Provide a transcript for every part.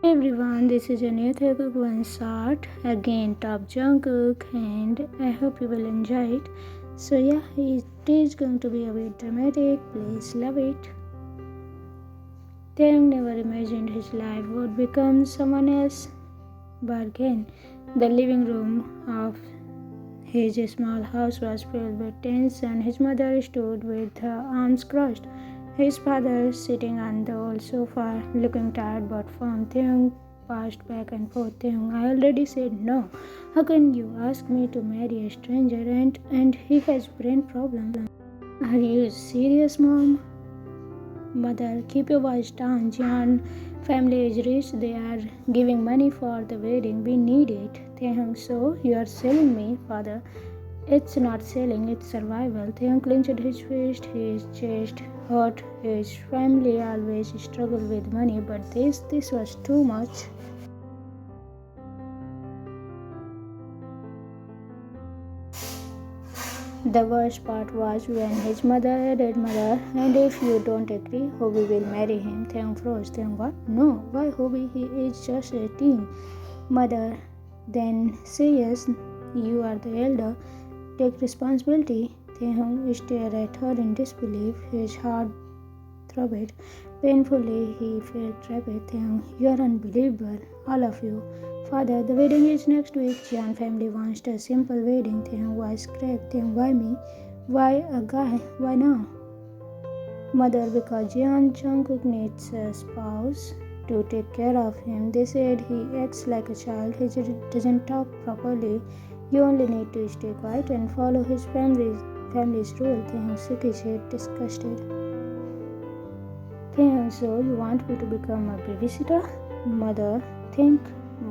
Hey everyone, this is a new Taekook one shot again top Jungkook and I hope you will enjoy it. So yeah, it is going to be a bit dramatic, please love it. Taehyung never imagined his life would become someone else, but again, the living room of his small house was filled with tension. His mother stood with her arms crossed. His father sitting on the old sofa, looking tired but firm. Taehyung passed back and forth. Taehyung, I already said no. How can you ask me to marry a stranger and he has brain problems? Are you serious, mom? Mother, keep your voice down. Jeon family is rich. They are giving money for the wedding. We need it. Taehyung, so you are selling me, father. It's not selling, it's survival. Taehyung clenched his fist, his chest hurt. His family always struggled with money, but this was too much. The worst part was when his mother added, Mother, and if you don't agree, Hobie will marry him. Taehyung froze. Taehyung, what? No, why Hobie? He is just 18. Mother, then say yes, you are the elder. Take responsibility. Taehyung stared at her in disbelief. His heart throbbed painfully. He felt trapped. Taehyung, you are unbelievable, all of you. Father, the wedding is next week. Jian family wants a simple wedding. Taehyung voice cracked. Taehyung, why me? Why a guy? Why now? Mother, because Jian Jungkook needs a spouse to take care of him. They said he acts like a child. He doesn't talk properly. You only need to stay quiet and follow his family's rule. Taehyung shook his head, disgusted. Taehyung, so you want me to become a babysitter? Mother, think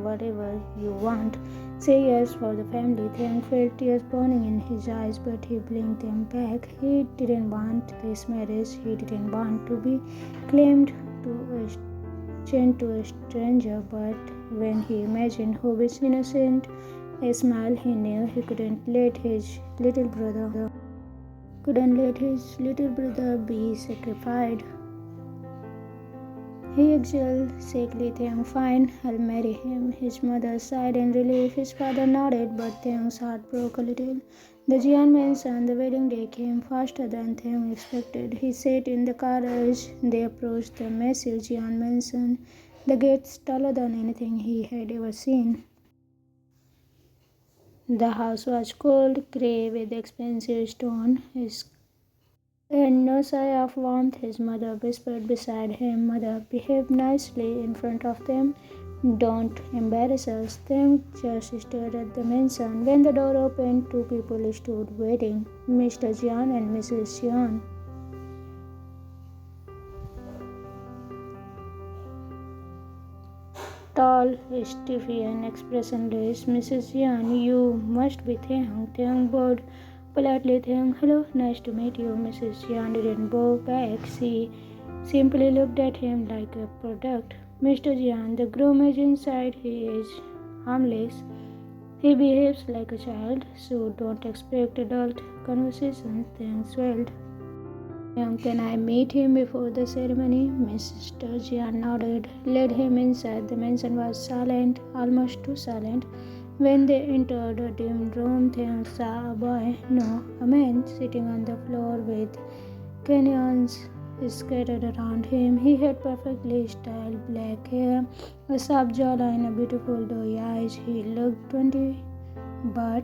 whatever you want. Say yes for the family. Taehyung felt tears burning in his eyes, but he blinked them back. He didn't want this marriage. He didn't want to be claimed to a chained to a stranger. But when he imagined Hobie's innocent smile, he knew he couldn't let his little brother be sacrificed. He exhaled sickly. Taehyung, fine, I'll marry him. His mother sighed in relief. His father nodded, but Taehyung's heart broke a little. The Jian mansion, the wedding day came faster than Taehyung expected. He sat in the carriage. They approached the massive Jian mansion, the gates taller than anything he had ever seen. The house was cold, grey with expensive stone, and no sign of warmth. His mother whispered beside him, Mother, behave nicely in front of them. Don't embarrass us. Them just stared at the mansion. When the door opened, two people stood waiting, Mr. Jian and Mrs. Jian. Tall, stiffy, and expressionless, Mrs. Jian, you must be Taehyung. Taehyung bowed politely. Taehyung, hello, nice to meet you. Mrs. Jian didn't bow back. She simply looked at him like a product. Mr. Jian, the groom is inside. He is harmless. He behaves like a child, so don't expect adult conversations. Taehyung swelled. Can I meet him before the ceremony? Mr. Jian nodded, led him inside. The mansion was silent, almost too silent. When they entered a dim room, they saw a boy, no, a man, sitting on the floor with canyons scattered around him. He had perfectly styled black hair, a sharp jawline, and beautiful doe eyes. He looked 20, but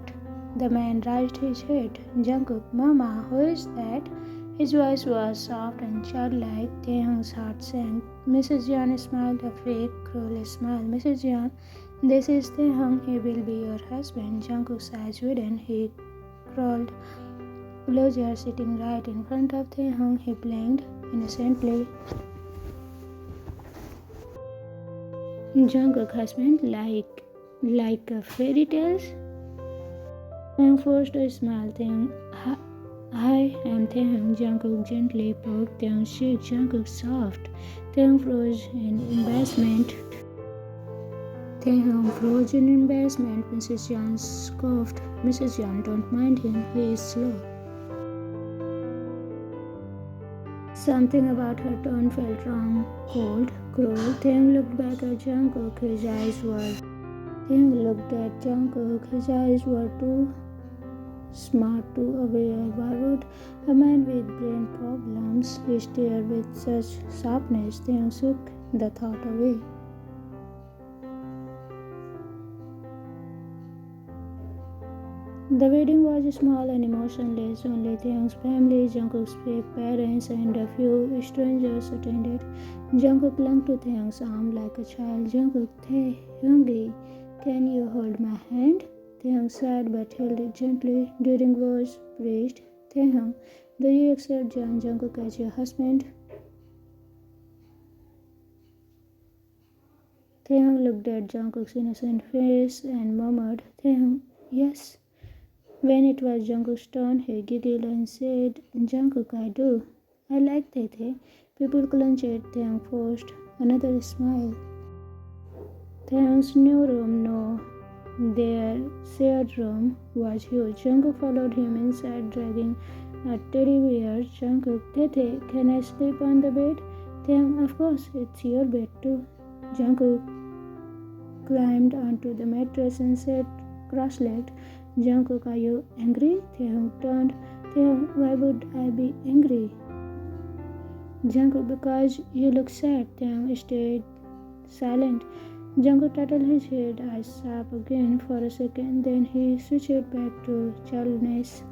the man raised his head. Jungkook, Mama, who is that? His voice was soft and childlike. Taehyung's heart sank. Mrs. Jian smiled a fake, cruel smile. Mrs. Jian, this is Taehyung. He will be your husband. Jungkook's eyes widened. He crawled closer, sitting right in front of Taehyung. He blinked innocently. Jungkook husband, like a fairy tales. Taehyung forced a smile. Taehyung, Hi, I'm Taehyung. Jungkook gently poked Taehyung's cheek. Jungkook soft. Taehyung froze in embarrassment. Mrs. Jian scoffed. Mrs. Jian, don't mind him. He is slow. Something about her tone felt wrong, cold, cruel. Taehyung looked back at Jungkook. Taehyung looked at Jungkook. His eyes were too smart to aware. Why would a man with brain problems stare with such sharpness? Taehyung shook the thought away. The wedding was small and emotionless. Only Taehyung's family, Jungkook's parents, and a few strangers attended. Jungkook clung to Taehyung's arm like a child. Jungkook, Taehyung, can you hold my hand? Taehyung sighed but held it gently. During was praised. Taehyung, do you accept Jungkook as your husband? Taehyung looked at Jungkook's innocent face and murmured, Taehyung, yes. When it was Jungkook's turn, he giggled and said, Jungkook, I do. I like Tae. People clenched. Taehyung forced another smile. Taehyung's new room, no, their shared room, was huge. Jungkook followed him inside, dragging a teddy bear. Jungkook, Tae, can I sleep on the bed? Taehyung, of course, it's your bed too. Jungkook climbed onto the mattress and sat cross-legged. Jungkook, are you angry? Taehyung turned. Taehyung, why would I be angry? Jungkook, because you look sad. Taehyung stayed silent. Jungkook tattled his head, eyes sharp again for a second, then he switched back to childishness.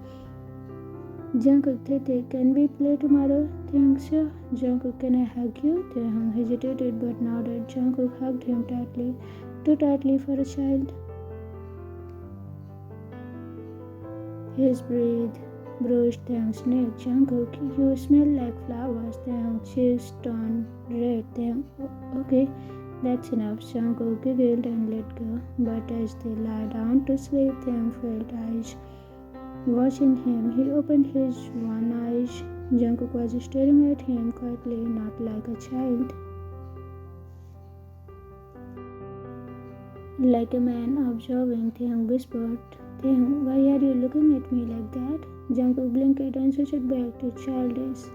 Jungkook, Tae, can we play tomorrow? Taehyung, sure. Jungkook, can I hug you? Taehyung hesitated but nodded. Jungkook hugged him tightly, too tightly for a child. His breath brushed Taehyung's neck. Jungkook, you smell like flowers. Taehyung's cheeks turned red. Taehyung, okay, that's enough. Jungkook giggled and let go. But as they lie down to sleep, Taehyung felt eyes watching him. He opened his one eye. Jungkook was staring at him quietly, not like a child. Like a man observing, Taehyung whispered, Taehyung, why are you looking at me like that? Jungkook blinked and switched back to childish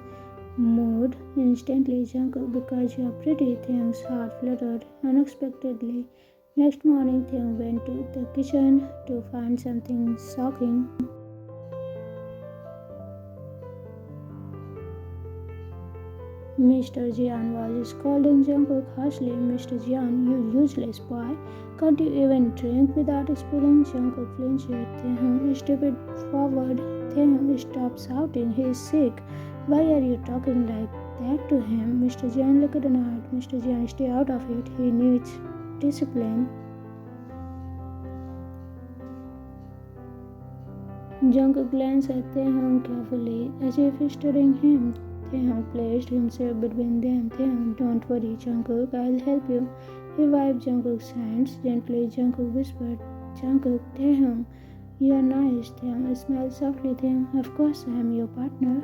mood. Instantly, Jungkook, because you are pretty. Taehyung's heart fluttered unexpectedly. Next morning, Taehyung went to the kitchen to find something shocking. Mr. Jeon was scolding Jungkook harshly. Mr. Jeon, you useless boy. Can't you even drink without spilling? Jungkook flinched. Taehyung stepped forward. Taehyung, stop shouting. He is sick. Why are you talking like that to him? Mr. Jeon looked annoyed. Mr. Jeon, stay out of it. He needs discipline. Jungkook glanced at Taehyung carefully, as if studying him. Taehyung placed himself between them. Taehyung, don't worry, Jungkook, I'll help you. He wiped Jungkook's hands gently. Jungkook whispered, Jungkook, Taehyung, you are nice. Taehyung smiled softly. Taehyung, of course, I am your partner.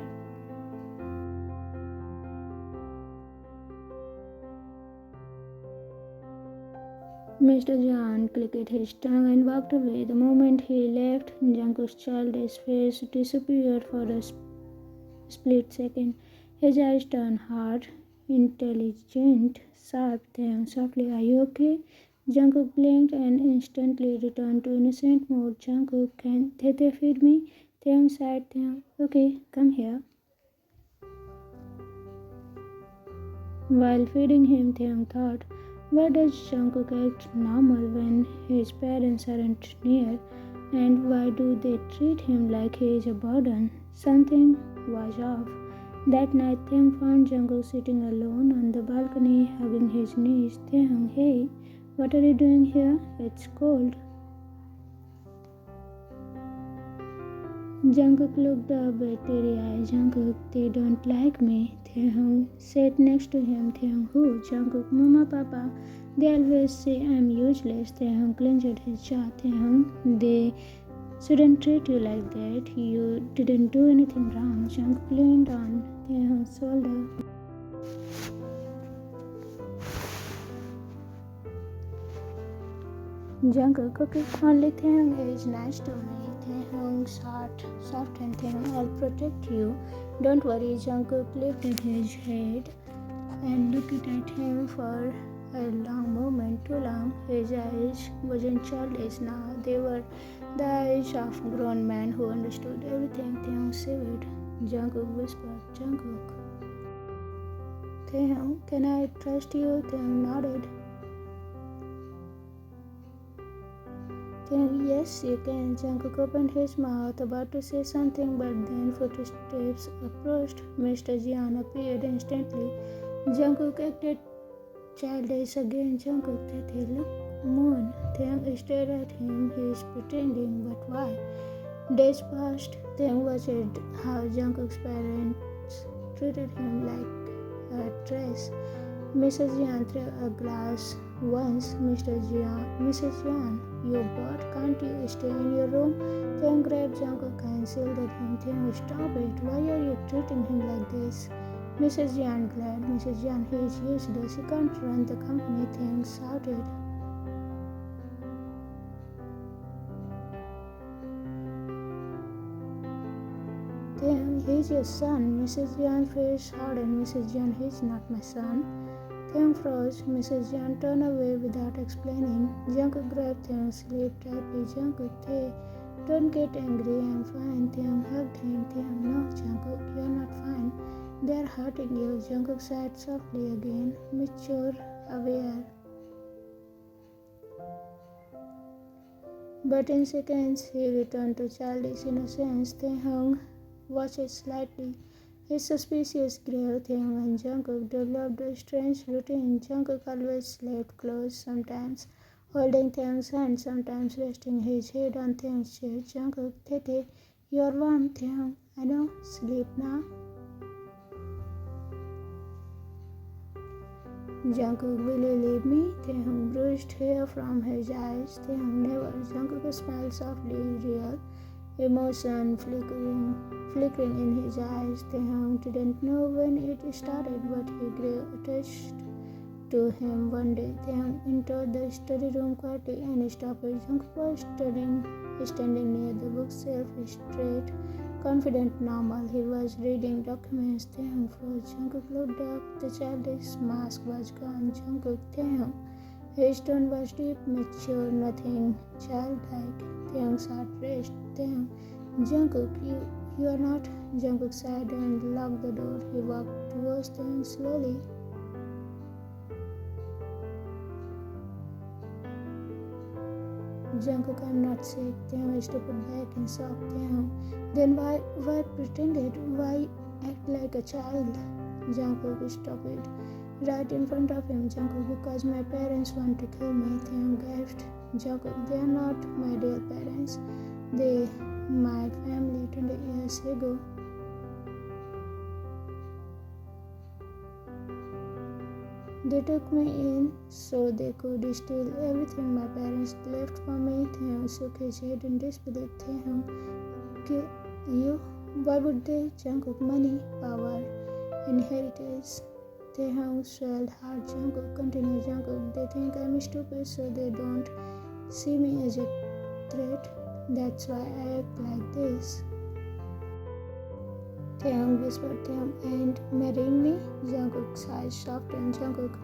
Mr. Jeon clicked his tongue and walked away. The moment he left, Jungkook's childish face disappeared for a split second. His eyes turned hard, intelligent, sharp. Taehyung softly, are you okay? Jungkook blinked and instantly returned to innocent mode. Jungkook, can Tae feed me? Taehyung sighed. Taehyung, okay, come here. While feeding him, Taehyung thought, why does Jungkook act normal when his parents aren't near? And why do they treat him like he is a burden? Something was off. That night, Taehyung found Jungkook sitting alone on the balcony, hugging his knees. Taehyung, hey, what are you doing here? It's cold. Jungkook looked up with teary eyes. Jungkook, they don't like me. Taehyung sat next to him. Taehyung, who? Jungkook, Mama, Papa. They always say I'm useless. Taehyung clenched his jaw. Taehyung, they shouldn't treat you like that. You didn't do anything wrong. Jungkook leaned on Taehyung's shoulder. Jungkook, okay, only Taehyung is nice to me. Taehyung's heart softened. Taehyung, I'll protect you. Don't worry. Jungkook lifted his head and looked at him for a long moment, too long. His eyes wasn't childish now. They were the eyes of a grown man who understood everything. Taehyung shivered. Jungkook whispered, Jungkook. Taehyung, can I trust you? Taehyung nodded. Taehyung, yes, you can. Jungkook opened his mouth, about to say something, but then footsteps approached. Mr. Jeon appeared instantly. Jungkook acted childish again. Jungkook, Tete, look, moon. Taehyung stared at him. He's pretending, but why? Days passed. Taehyung watched how Jungkook's parents treated him like a trash. Mrs. Jeon threw a glass once. Mrs. Jeon, you bored? Can't you stay in your room? Taehyung grabbed Jungkook and shielded him. Taehyung, stop it. Why are you treating him like this? Mrs. Jeon glared. Mrs. Jeon, he is useless. He can't run the company. Taehyung shouted. Taehyung, he's your son. Mrs. Jeon's face hardened. Mrs. Jeon, he's not my son. Taehyung froze. Mrs. Jeon turned away without explaining. Jungkook grabbed Taehyung's sleeve tightly. Jungkook, don't get angry. I'm fine. Taehyung hugged him. Taehyung, no, Jungkook, you're not fine. They're hurting you. Jungkook sighed softly again, mature, aware. But in seconds, he returned to childish innocence. Taehyung watched slightly. His suspicious grew. Taehyung and Jungkook developed a strange routine. Jungkook always slept close, sometimes holding Taehyung's hand, sometimes resting his head on Taehyung's chest. Jungkook, Tete, you're warm. Taehyung, I know. Sleep now. Jungkook, will you leave me? Taehyung brushed hair from his eyes. Taehyung, never. Jungkook smiled softly, real emotion flickering in his eyes. Taehyung didn't know when it started, but he grew attached to him one day. Taehyung entered the study room quietly and stopped. Jungkook was standing near the bookshelf, straight, confident, normal. He was reading documents. Taehyung froze. Jungkook looked up. The childish mask was gone. Jungkook, Taehyung. His tone was deep, mature, nothing childlike. Taehyung's heart raced. Taehyung, Jungkook, you are not. Jungkook sighed and locked the door. He walked towards Taehyung slowly. Jungkook, I'm not sick. Taehyung stepped back in shock. Taehyung, then why pretended? Why act like a child? Jungkook stopped it. Right in front of him. Jungkook, because my parents want to kill me. Taehyung gasped. Jungkook, they are not my real parents. They my family 20 years ago. They took me in so they could steal everything my parents left for me. Taehyung shook his head in disbelief. Taehyung, kill you? Why would they? Jungkook, money, power, inheritance. Taehyung swelled hard. Jungkook, continued. Jungkook, they think I'm stupid, so they don't see me as a threat. That's why I act like this. Taehyung whispered. Taehyung, and marrying me? Jungkook's eyes softened. Jungkook,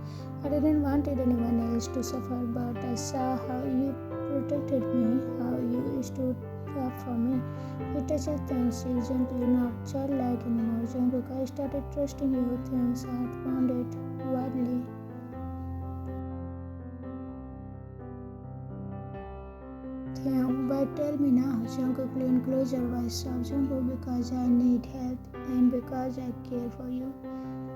I didn't want anyone else to suffer, but I saw how you protected me, how you stood up for me. He touched Taehyung's cheek gently, not childlike anymore. Jungkook, I started trusting you. Taehyung's heart pounded wildly. Taehyung, but tell me now. Jungkook leaned closer, voice soft. Jungkook, because I need help and because I care for you.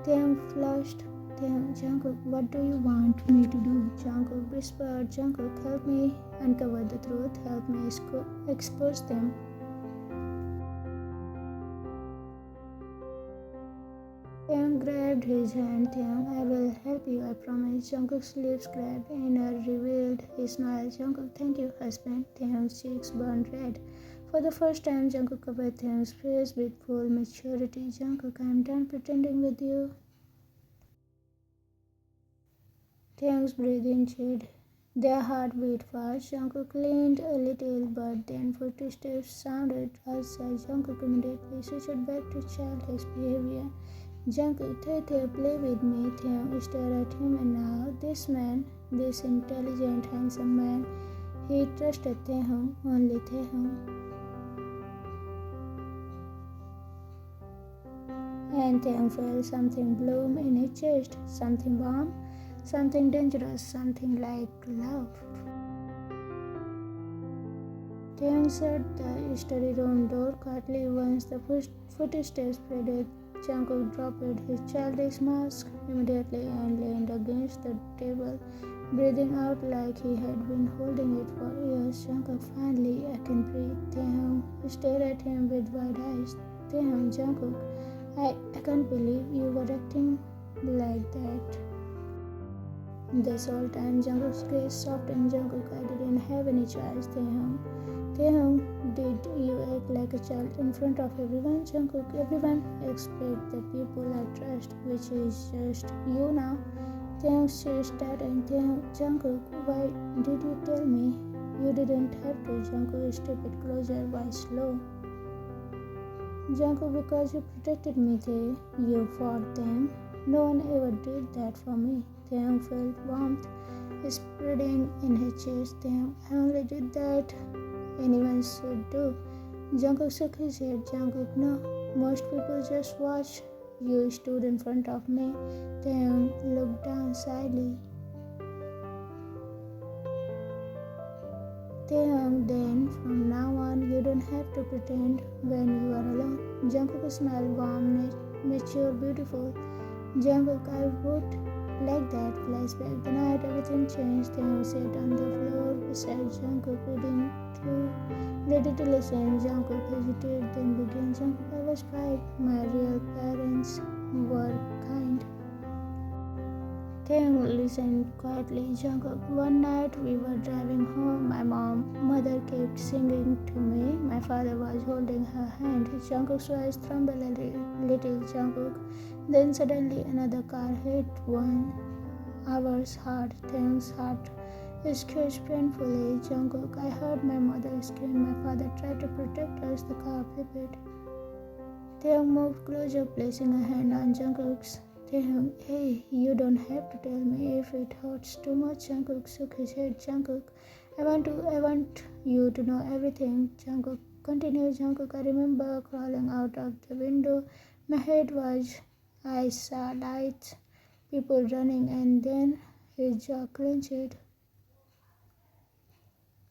Taehyung flushed. Taehyung, Jungkook, what do you want me to do? Jungkook whispered. Jungkook, help me uncover the truth. Help me expose them. Taehyung grabbed his hand. Taehyung, I will help you, I promise. Jungkook's lips cracked and revealed his smile. Jungkook, thank you, husband. Taehyung's cheeks burned red. For the first time, Jungkook covered Taehyung's face with full maturity. Jungkook, I am done pretending with you. Taehyung's breathing changed. Their heart beat fast. Jungkook leaned a little, but then footsteps sounded outside. Jungkook immediately switched back to childish behavior. Jungkook, Taehyung, play with me. Taehyung stared at him, and now this man, this intelligent, handsome man, he trusted Taehyung, only Taehyung. And Taehyung felt something bloom in his chest, something warm, something dangerous, something like love. Taehyung shut the study room door quietly once the footsteps faded. Jungkook dropped his childish mask immediately and leaned against the table, breathing out like he had been holding it for years. Jungkook, finally, I can breathe. Taehyung stared at him with wide eyes. Taehyung, Jungkook, I can't believe you were acting like that. This whole time, Jungkook's gaze softened. Jungkook, I didn't have any choice. Taehyung, did you act like a child in front of everyone? Jungkook, everyone except the people I trust, which is just you now. Taehyung's chest tightened. Jungkook, why did you tell me? You didn't have to. Jungkook stepped closer, voice slow. Jungkook, because you protected me, you fought them. No one ever did that for me. Taehyung felt warmth spreading in his chest. Taehyung, I only did that anyone should do. Jungkook shook his head. Jungkook, no. Most people just watch. You stood in front of me. Taehyung looked down shyly. Taehyung, then from now on, you don't have to pretend when you are alone. Jungkook smiled, warm, mature, beautiful. Jungkook, I would like that. Flashback. The night everything changed. Taehyung sat on the floor beside Jungkook, ready to listen. Jungkook hesitated, then began. Jungkook, I was 5. My real parents were kind. Taehyung listened quietly. Jungkook, one night we were driving home. My mother kept singing to me. My father was holding her hand. Jungkook's voice trembled a little. Jungkook. Then suddenly another car hit ours hard. Taehyung's heart scratched painfully. Jungkook, I heard my mother scream. My father tried to protect us. The car flipped. Taehyung moved closer, placing a hand on Jungkook's. Taehyung, hey, you don't have to tell me if it hurts too much. Jungkook shook his head. Jungkook, I want you to know everything. Jungkook continued. Jungkook, I remember crawling out of the window. My head was, I saw lights, people running, and then his jaw clenched.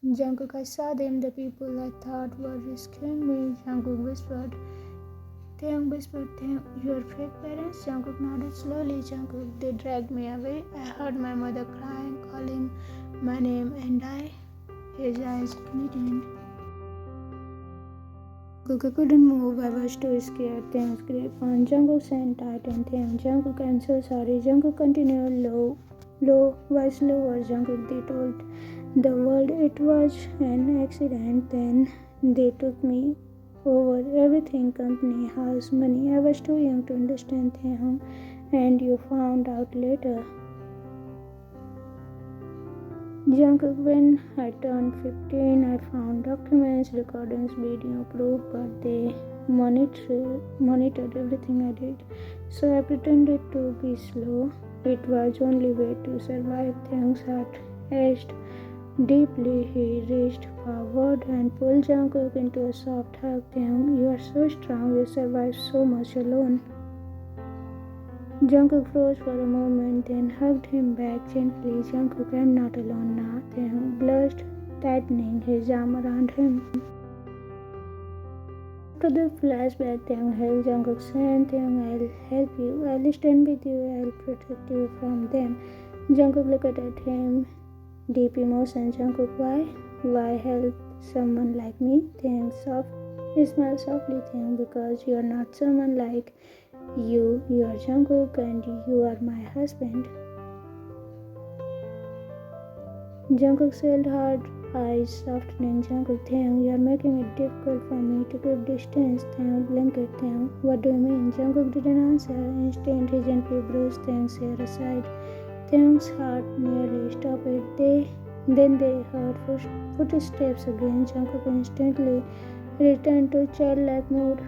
Jungkook, I saw them, the people I thought were rescuing me. Jungkook whispered. Taehyung whispered, your fake parents? Jungkook nodded slowly. Jungkook, they dragged me away. I heard my mother crying, calling my name, and his eyes glistened. Jungkook couldn't move. I was too scared. Taehyung's grip on Jungkook's hand tightened. Jungkook, I'm so sorry. Jungkook continued, low, voice lower. Jungkook, they told the world it was an accident. Then they took me over everything, company, house, money. I was too young to understand, Taehyung, and you found out later. Jungkook, when I turned 15, I found documents, recordings, video proof, but they monitored everything I did. So I pretended to be slow. It was only way to survive. Taehyung's heart ached deeply. He reached forward and pulled Jungkook into a soft hug. Taehyung, you are so strong. You survived so much alone. Jungkook froze for a moment, then hugged him back gently. Jungkook, I'm not alone now. Taehyung blushed, tightening his arm around him. After the flashback, Taehyung held Jungkook's hand. Taehyung, I'll help you. I'll stand with you. I'll protect you from them. Jungkook looked at him. Deep emotion. Jungkook, why? Why help someone like me? Taehyung smiled softly. Taehyung, because you are not someone like you are Jungkook and you are my husband. Jungkook held hard, eyes softening. Jungkook, Taehyung, you are making it difficult for me to keep distance. Taehyung blinked. Taehyung, what do you mean? Jungkook didn't answer. Instead, he gently brushed Taehyung's hair aside. Taehyung's heart nearly stopped. They Then they heard footsteps again. Jungkook instantly returned to childlike mood.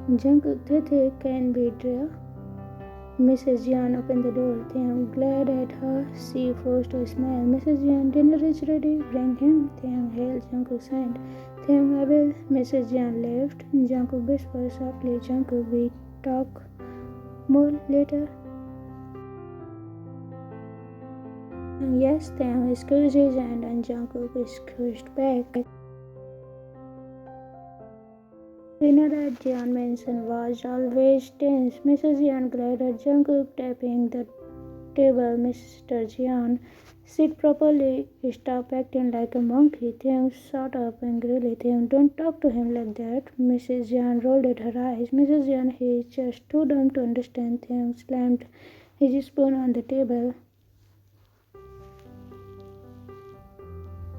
Jungkook, Taehyung can be there. Mrs. Jeon opened the door. Taehyung glared at her. She forced a smile. Mrs. Jeon, dinner is ready. Bring him. Taehyung held Jungkook's hand. Taehyung, I will. Mrs. Jeon left. Jungkook whispered softly. Jungkook, we talk more later. Yes, Taehyung squeezed his hand and Jungkook squeezed back. Dinner at Jeon Mansion was always tense. Mrs. Jeon glared at Jungkook, tapping the table. Mr. Jeon, sit properly. Stop acting like a monkey. Taehyung shot up angrily. Taehyung, don't talk to him like that. Mrs. Jeon rolled at her eyes. Mrs. Jeon, he is just too dumb to understand. Taehyung slammed his spoon on the table.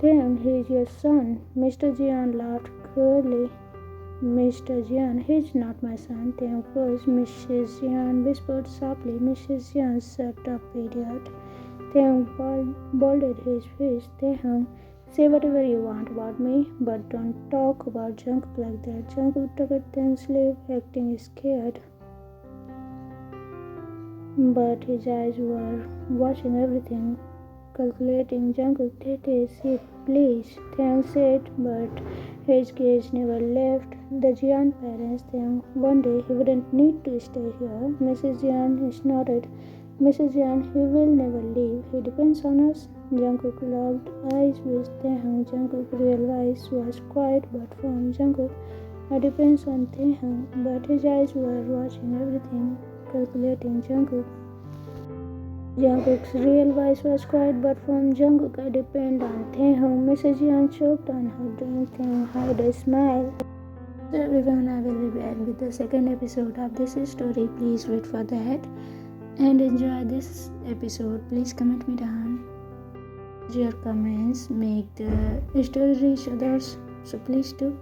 Taehyung, he is your son. Mr. Jeon laughed cruelly. Mr. Jeon, he's not my son. Taehyung froze. Mrs. Jeon whispered softly. Mrs. Jeon, shut up, idiot. Taehyung balled his fist. Taehyung, say whatever you want about me, but don't talk about Jungkook like that. Jungkook took at Taehyung's sleeve, acting scared. But his eyes were watching everything, calculating. Jungkook, sit, please. Taehyung said, but his gaze never left the Jeon parents. Taehyung, one day he wouldn't need to stay here. Mrs. Jeon snorted. Mrs. Jeon, he will never leave. He depends on us. Jungkook locked eyes with Taehyung. Jungkook's real voice was quiet but firm. Jungkook, I depends on Taehyung, but his eyes were watching everything, calculating. Jungkook's real voice was quiet but firm. Jungkook, I depend on Taehyung. Mrs. Jeon choked on her drink. Taehyung hid a smile. So everyone, I will be back with the second episode of this story. Please wait for that and enjoy this episode. Please comment me down. Your comments make the story reach others, so please do.